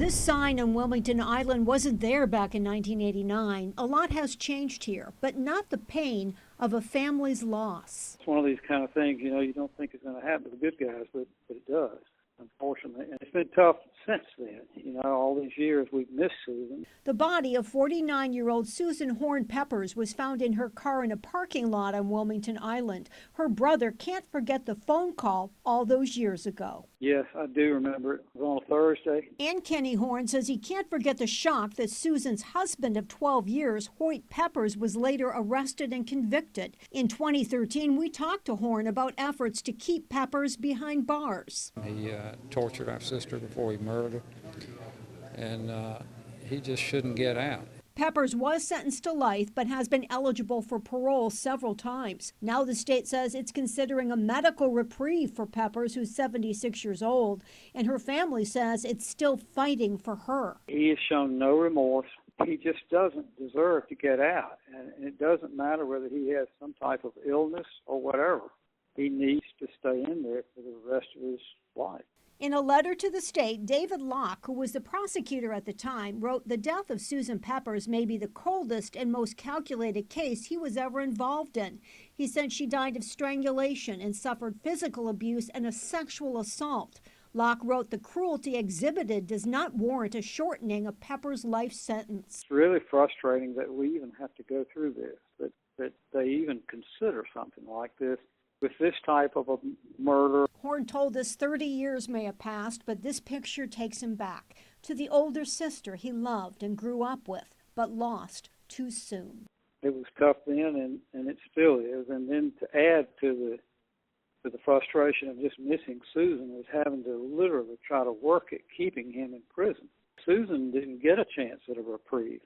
This sign on Wilmington Island wasn't there back in 1989. A lot has changed here, but not the pain of a family's loss. It's one of these kind of things, you don't think it's going to happen to the good guys, but it does, unfortunately. And it's been tough since then. All these years we've missed Susan. The body of 49-year-old Susan Horn Peppers was found in her car in a parking lot on Wilmington Island. Her brother can't forget the phone call all those years ago. Yes, I do remember it. It was on a Thursday. And Kenny Horn says he can't forget the shock that Susan's husband of 12 years, Hoyt Peppers, was later arrested and convicted. In 2013, we talked to Horn about efforts to keep Peppers behind bars. He tortured our sister before he murdered her, and he just shouldn't get out. Peppers was sentenced to life but has been eligible for parole several times. Now the state says it's considering a medical reprieve for Peppers, who's 76 years old, and her family says it's still fighting for her. He has shown no remorse. He just doesn't deserve to get out, and it doesn't matter whether he has some type of illness or whatever. He needs to stay in there for the rest of his life. In a letter to the state, David Locke, who was the prosecutor at the time, wrote the death of Susan Peppers may be the coldest and most calculated case he was ever involved in. He said she died of strangulation and suffered physical abuse and a sexual assault. Locke wrote the cruelty exhibited does not warrant a shortening of Peppers' life sentence. It's really frustrating that we even have to go through this, that they even consider something like this. With this type of a murder. Horn told us 30 years may have passed, but this picture takes him back to the older sister he loved and grew up with, but lost too soon. It was tough then, and it still is. And then to add to the frustration of just missing Susan is having to literally try to work at keeping him in prison. Susan didn't get a chance at a reprieve.